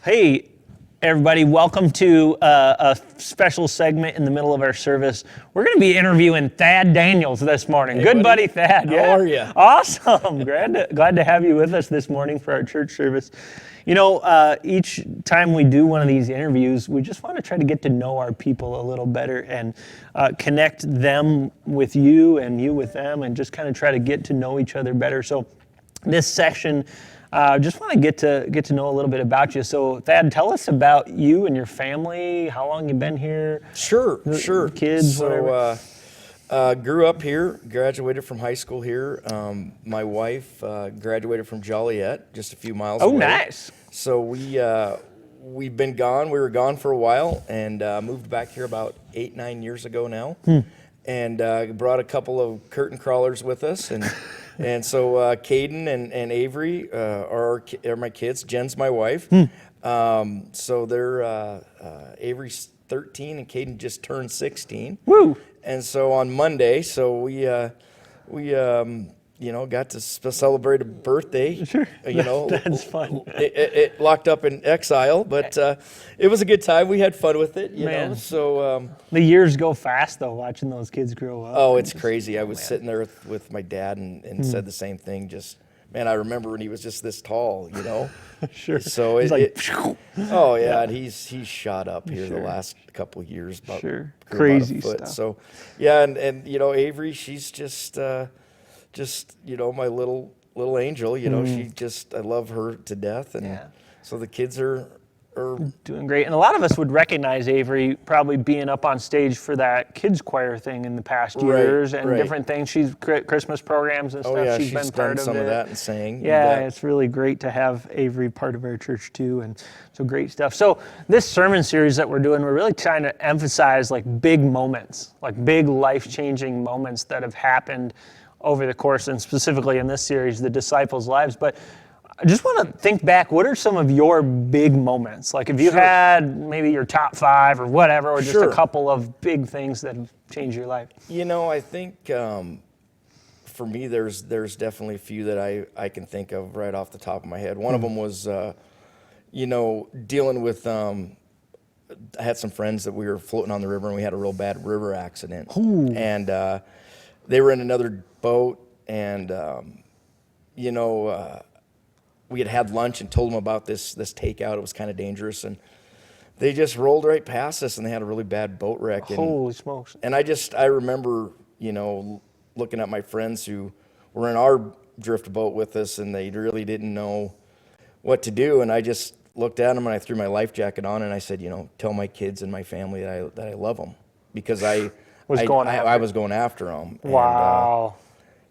Hey, everybody, welcome to a special segment in the middle of our service. We're going to be interviewing Thad Daniels this morning. Hey, Good buddy, Thad. How are you? Awesome. Glad to have you with us this morning for our church service. You know, each time we do one of these interviews, we just want to try to get to know our people a little better and connect them with you and you with them and just kind of try to get to know each other better. So this session, just want to get to know a little bit about you. So, Thad, tell us about you and your family. How long you been here? Sure. Kids, whatever. Grew up here, graduated from high school here. My wife graduated from Joliet, just a few miles away. Oh, nice. So we've been gone. We were gone for a while and moved back here about 8-9 years ago now. And brought a couple of curtain crawlers with us, and so Caden and Avery are my kids. Jen's my wife. So they're Avery's 13 and Caden just turned 16. Woo! And so on Monday, we got to celebrate a birthday. Sure. That's fun. It locked up in exile, but it was a good time. We had fun with it, you know. So the years go fast though, watching those kids grow up. oh, it's crazy. I was sitting there with my dad and said the same thing. Just man, I remember when he was just this tall, you know. Sure. So oh yeah, and he's shot up here the last couple of years. About Crazy about a foot. stuff. So yeah, and you know, Avery, she's just you know, my little angel. You know, I love her to death, and so the kids are doing great. And a lot of us would recognize Avery probably being up on stage for that kids choir thing in the past years and different things. She's Christmas programs and stuff. Oh yeah, she's been part done of some it. of that and sang. Yeah, it's really great to have Avery part of our church too, and so great stuff. So this sermon series that we're doing, we're really trying to emphasize like big moments, like big life-changing moments that have happened over the course, and specifically in this series, the disciples' lives. But I just want to think back, what are some of your big moments? Like if you had maybe your top 5 or whatever, or just a couple of big things that have changed your life. You know, I think for me, there's definitely a few that I can think of right off the top of my head. One of them was, you know, dealing with, I had some friends that we were floating on the river and we had a real bad river accident. And they were in another boat and, you know, we had lunch and told them about this takeout. It was kind of dangerous, and they just rolled right past us, and they had a really bad boat wreck. And, holy smokes! And I remember, you know, looking at my friends who were in our drift boat with us, and they really didn't know what to do. And I just looked at them, and I threw my life jacket on, and I said, you know, tell my kids and my family that I love them, because I was going after them. Wow!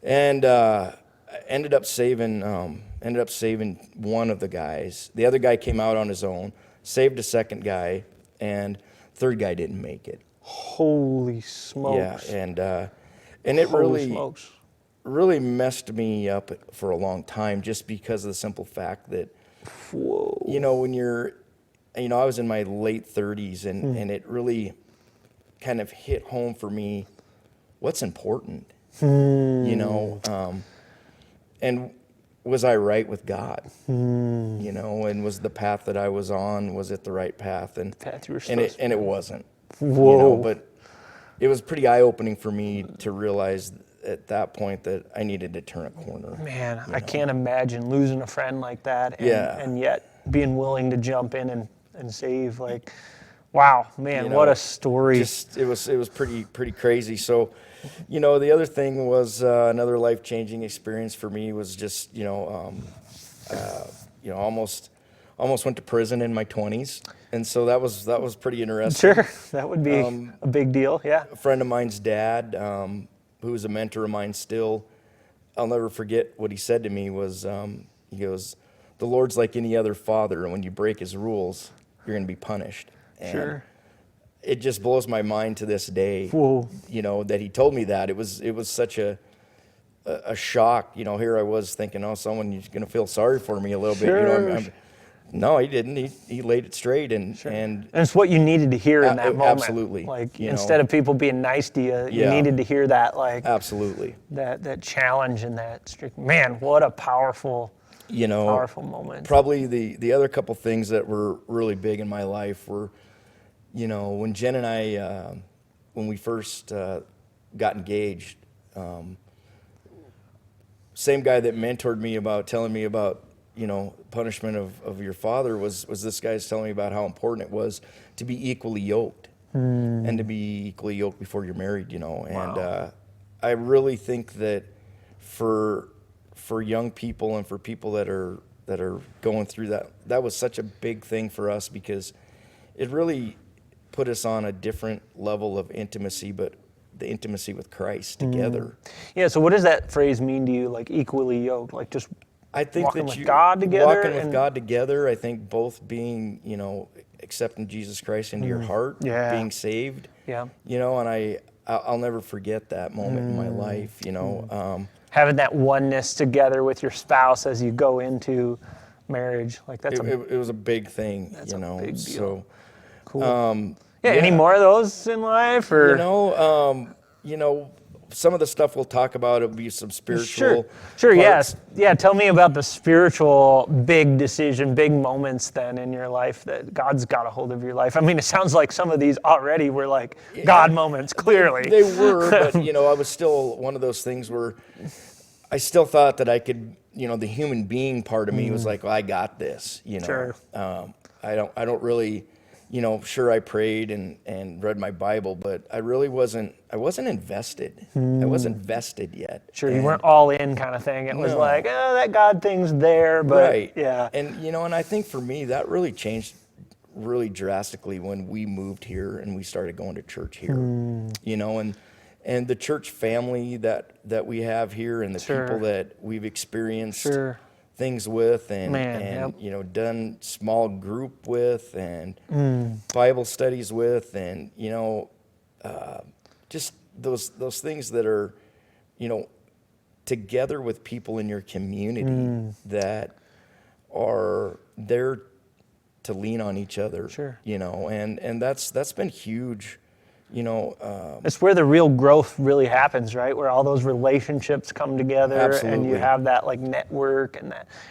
And ended up saving one of the guys. The other guy came out on his own, saved a second guy, and third guy didn't make it. Holy smokes! Yeah, and it really messed me up for a long time, just because of the simple fact that, you know, when you're, you know, I was in my late 30s, and it really kind of hit home for me what's important, you know, and was I right with God? You know, and was the path that I was on, was it the right path? And it wasn't. Whoa. You know, but it was pretty eye-opening for me to realize at that point that I needed to turn a corner. Man, I can't imagine losing a friend like that and yet being willing to jump in and save. Like, wow, man, you know, what a story. It was pretty crazy. So, you know, the other thing was another life-changing experience for me was just, you know, almost went to prison in my 20s, and so that was pretty interesting. Sure, that would be a big deal. Yeah. A friend of mine's dad, who was a mentor of mine still, I'll never forget what he said to me was, he goes, "The Lord's like any other father, and when you break His rules, you're going to be punished." And sure. It just blows my mind to this day. Whoa. You know, that he told me that. It was such a shock. You know, here I was thinking, oh, someone's going to feel sorry for me a little bit. You know, no, he didn't. He laid it straight, and it's what you needed to hear in that moment. Absolutely. Like instead of people being nice to you, you needed to hear that. Like absolutely that challenge and that strict. Man, what a powerful You know, Powerful moment. probably the other couple things that were really big in my life were, you know, when Jen and I, when we first got engaged, same guy that mentored me about telling me about, you know, punishment of your father was this guy's telling me about how important it was to be equally yoked and to be equally yoked before you're married, you know. And Wow. I really think that for young people and for people that are going through that was such a big thing for us, because it really put us on a different level of intimacy, but the intimacy with Christ together. Yeah, so what does that phrase mean to you, like equally yoked? Like just I think walking that with you God together? walking with and- God together, I think both being, you know, accepting Jesus Christ into your heart, Yeah. being saved, Yeah. you know, and I'll never forget that moment in my life, you know. Having that oneness together with your spouse as you go into marriage, like that's It was a big thing, That's you a know. big deal. So, cool. um, Yeah, any more of those in life, or you know, some of the stuff we'll talk about, it'll be some spiritual Sure, parts. yes. Yeah, tell me about the spiritual big decision, big moments then in your life that God's got a hold of your life. I mean, it sounds like some of these already were like God moments, clearly. They were, but, you know, I was still one of those things where I still thought that I could, you know, the human being part of me was like, well, I got this, you know. Sure. I don't really, you know, sure, I prayed and read my Bible, but I wasn't invested. I wasn't vested yet. Sure, you And- weren't all in kind of thing. It was No. like, oh, that God thing's there, but right. yeah. And, you know, and I think for me, that really changed really drastically when we moved here and we started going to church here, you know, and the church family that we have here and the Sure. people that we've experienced Sure. things with and Yep. you know, done small group with and Bible studies with, and, you know, just those things that are, you know, together with people in your community that are there to lean on each other, Sure. you know, and that's been huge, you know. It's where the real growth really happens, right? Where all those relationships come together and Absolutely. you have that like network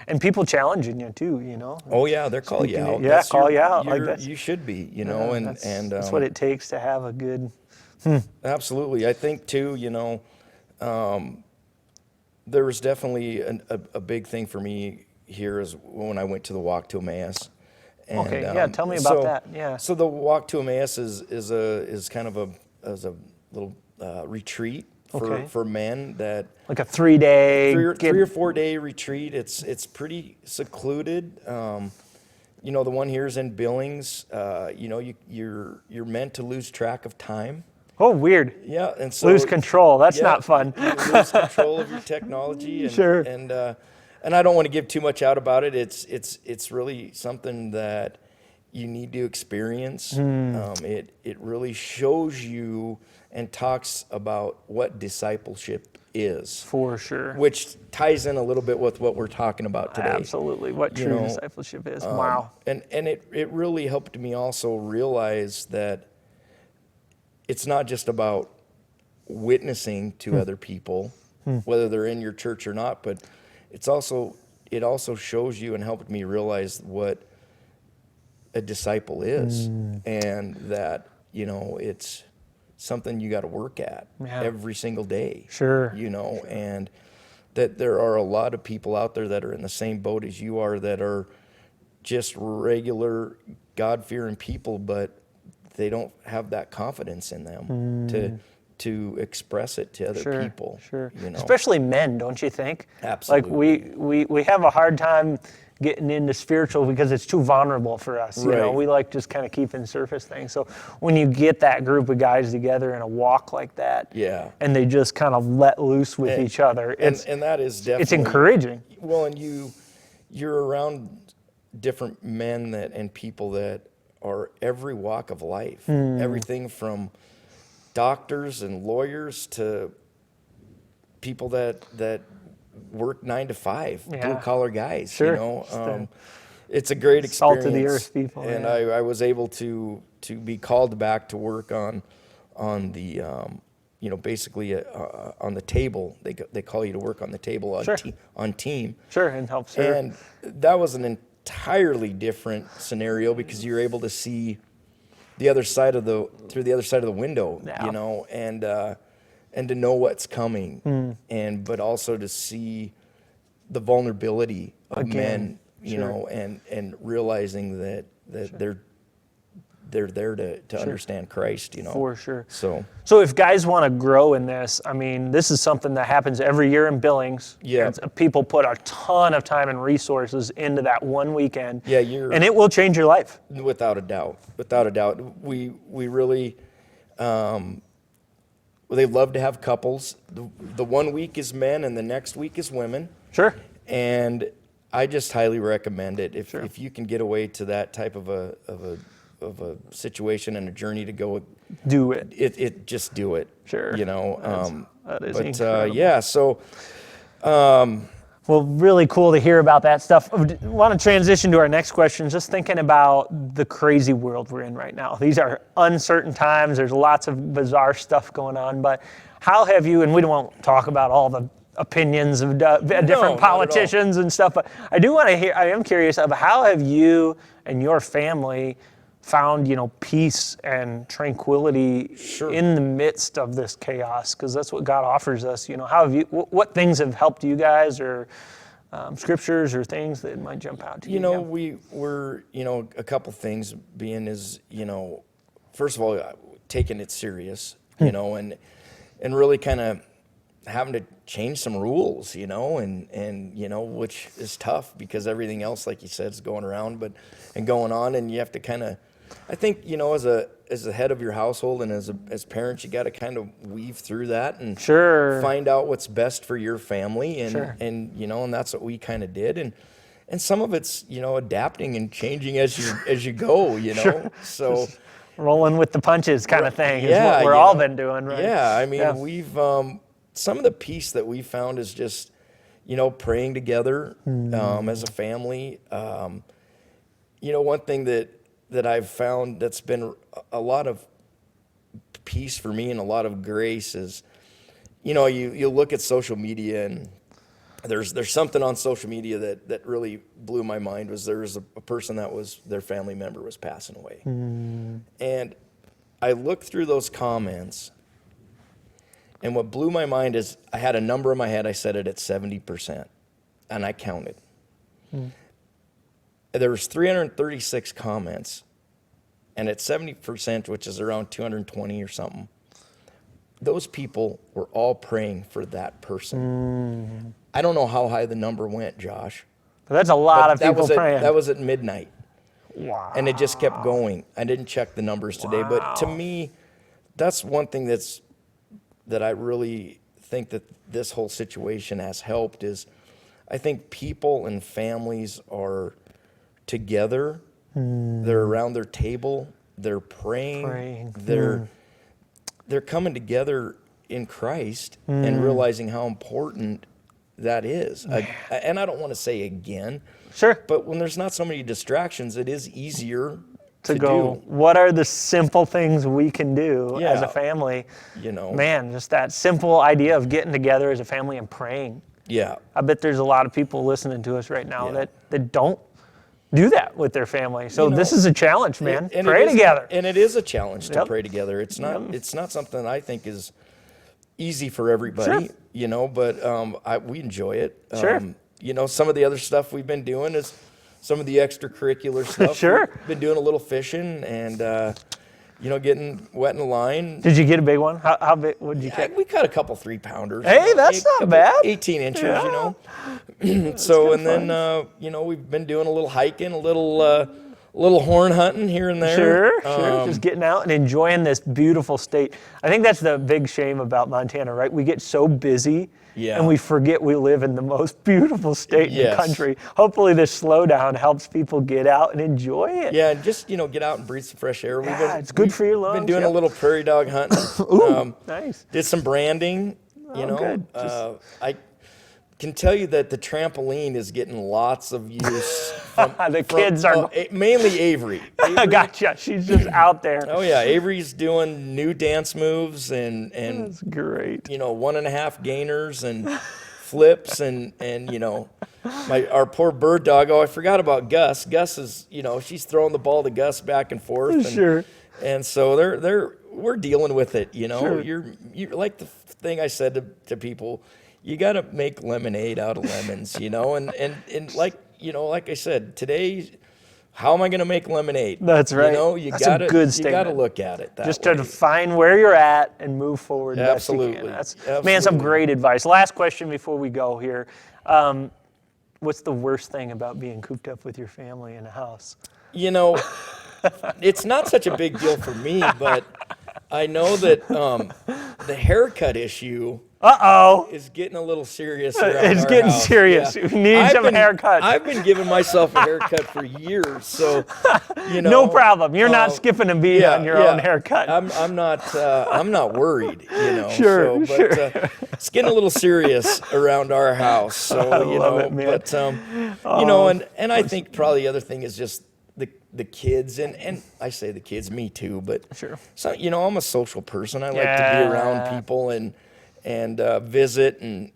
and people challenging you too, you know? Oh yeah, they're calling you Speaking- out. yeah, That's call you out, like that's- you should be, you know, and that's what it takes to have a good. absolutely. I think too, you know, there was definitely a big thing for me here is when I went to the walk to Emmaus. And, Okay, yeah, tell me about that, yeah. So the walk to Emmaus is kind of a little retreat Okay. for men that Like a 3-day. three or 4 day retreat. It's pretty secluded. You know, the one here is in Billings. You know, you're meant to lose track of time. Oh, weird. Yeah, and so Lose control. That's yeah, not fun. You lose control of your technology, and, Sure. and I don't want to give too much out about it. It's really something that you need to experience. It really shows you and talks about what discipleship is, For sure. which ties in a little bit with what we're talking about today. Absolutely. What You true know, discipleship is. Wow. And it really helped me also realize that it's not just about witnessing to other people, whether they're in your church or not, but it also shows you and helped me realize what a disciple is, and that, you know, it's something you got to work at Yeah. every single day. Sure. You know, and that there are a lot of people out there that are in the same boat as you are, that are just regular God-fearing people, but they don't have that confidence in them to express it to other Sure, people. Sure. You know? Especially men, don't you think? Absolutely. Like we have a hard time getting into spiritual because it's too vulnerable for us. You know, Right. we like just kind of keeping surface things. So when you get that group of guys together in a walk like that, Yeah. and they just kind of let loose with And- each other, it's and that is definitely it's encouraging. Well, and you're around different men and people that are every walk of life, everything from doctors and lawyers to people that work 9 to 5, Yeah. blue collar guys. Sure. You know, it's a great Salt experience. of the earth people, and yeah. I was able to be called back to work on the basically on the table. They call you to work on the table on, Sure. on team. Sure, and help serve. And that was an entirely different scenario because you're able to see through the other side of the window, Yeah. And to know what's coming, but also to see the vulnerability of Again, men, and realizing that they're there to understand Christ, For sure. So if guys want to grow in this, I mean, this is something that happens every year in Billings. Yeah. People put a ton of time and resources into that one weekend. Yeah, and it will change your life. Without a doubt. We really, they love to have couples. The 1 week is men and the next week is women. Sure. And I just highly recommend it if you can get away to that type of a situation and a journey to go Do it. It just do it. Sure. That is but incredible. yeah, so Well, really cool to hear about that stuff. I want to transition to our next question, just thinking about the crazy world we're in right now. These are uncertain times. There's lots of bizarre stuff going on. But how have you, and we don't want to talk about all the opinions of different politicians and stuff, but I am curious of how have you and your family found, peace and tranquility in the midst of this chaos? Because that's what God offers us. How have you? What things have helped you guys, or scriptures or things that might jump out to you? We're a couple things being is first of all taking it serious, and really kind of having to change some rules, and which is tough because everything else, like you said, is going around, and going on, and you have to kind of. I think, as a head of your household and as parents, you got to kind of weave through that and find out what's best for your family, and that's what we kind of did, and some of it's adapting and changing as you go, so just rolling with the punches kind of thing is yeah, what we're all been doing, right? Yeah, I mean we've some of the peace that we found is just praying together as a family. One thing that I've found that's been a lot of peace for me and a lot of grace is, you look at social media, and there's something on social media that really blew my mind. Was there was a person that was their family member was passing away, and I looked through those comments, and what blew my mind is I had a number in my head. I set it at 70%, and I counted. There was 336 comments, and at 70%, which is around 220 or something, those people were all praying for that person. I don't know how high the number went, Josh. But that's a lot of people praying. That was at midnight. Wow. And it just kept going. I didn't check the numbers today, but to me, that's one thing that I really think that this whole situation has helped is I think people and families are together, they're around their table, they're praying. They're coming together in Christ and realizing how important that is. And I don't want to say again, but when there's not so many distractions, it is easier to go, do. What are the simple things we can do as a family? Man, just that simple idea of getting together as a family and praying. Yeah. I bet there's a lot of people listening to us right now that don't do that with their family. So this is a challenge, man. Pray together. And it is a challenge to pray together. It's not something I think is easy for everybody, but we enjoy it. Some of the other stuff we've been doing is some of the extracurricular stuff. We've been doing a little fishing and getting wet in the line. Did you get a big one? How big? What did you catch? We caught a couple 3-pounders. Hey, that's not bad. 18 inches, So, and then, we've been doing a little hiking, a little horn hunting here and there. Sure. Just getting out and enjoying this beautiful state. I think that's the big shame about Montana, right? We get so busy and we forget we live in the most beautiful state in the country. Hopefully this slowdown helps people get out and enjoy it. Yeah, and just, get out and breathe some fresh air. It's good for your lungs. We've been doing a little prairie dog hunting. Ooh, nice. Did some branding, Good. I can tell you that the trampoline is getting lots of use The kids are mainly Avery. Gotcha. She's just out there. Oh yeah, Avery's doing new dance moves and That's great. 1.5 gainers and flips and our poor bird dog. Oh, I forgot about Gus. Gus is she's throwing the ball to Gus back and forth. And, Sure. And so we're dealing with it. Sure. You're like the thing I said to people. You got to make lemonade out of lemons. And like I said today. How am I going to make lemonade? That's right. That's a good statement. You got to look at it that Just way. to define where you're at and move forward. Absolutely. Best you can. Man, some great advice. Last question before we go here. What's the worst thing about being cooped up with your family in a house? It's not such a big deal for me, but I know that the haircut issue is getting a little serious around It's our getting house. serious. Yeah. We need some haircuts. I've been giving myself a haircut for years, so no problem. You're not skipping a beat on your own haircut. I'm not worried. Sure, But it's getting a little serious around our house. So I love it, man. But and I think probably the other thing is just the kids and I say the kids, me too. But sure. So I'm a social person. I like to be around people and visit and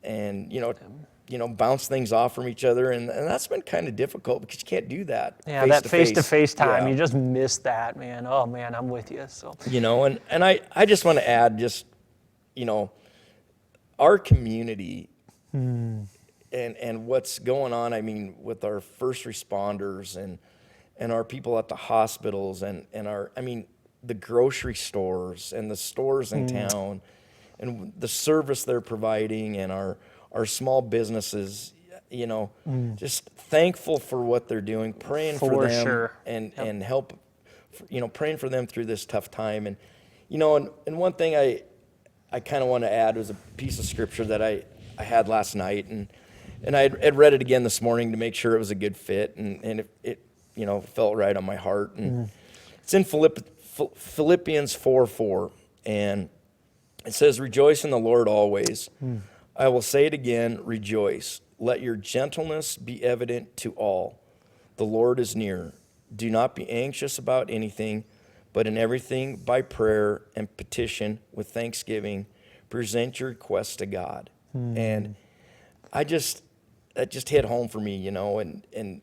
bounce things off from each other, and that's been kind of difficult because you can't do that. Yeah, that face-to-face time, you just miss that, man. Oh man, I'm with you. So and I just want to add our community and what's going on. I mean, with our first responders and our people at the hospitals and the grocery stores and the stores in town. And the service they're providing and our small businesses, just thankful for what they're doing, praying for them sure. and help, praying for them through this tough time. And, and one thing I kind of want to add was a piece of scripture that I had last night. And I had read it again this morning to make sure it was a good fit. And it felt right on my heart. And it's in Philippians 4:4. And it says, rejoice in the Lord always. I will say it again, rejoice. Let your gentleness be evident to all. The Lord is near. Do not be anxious about anything, but in everything by prayer and petition with thanksgiving, present your requests to God. And that just hit home for me, and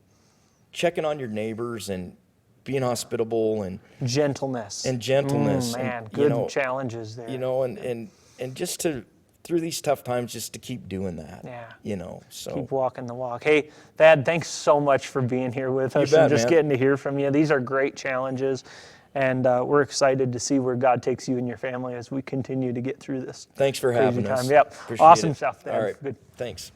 checking on your neighbors and being hospitable and gentleness. Man, good challenges there. And just through these tough times, just to keep doing that. Yeah. So keep walking the walk. Hey, Thad, thanks so much for being here with us bet, and just man. getting to hear from you. These are great challenges, and we're excited to see where God takes you and your family as we continue to get through this. Thanks for having us. Yep. Appreciate Awesome it. stuff, Thad. All right. Good. Thanks.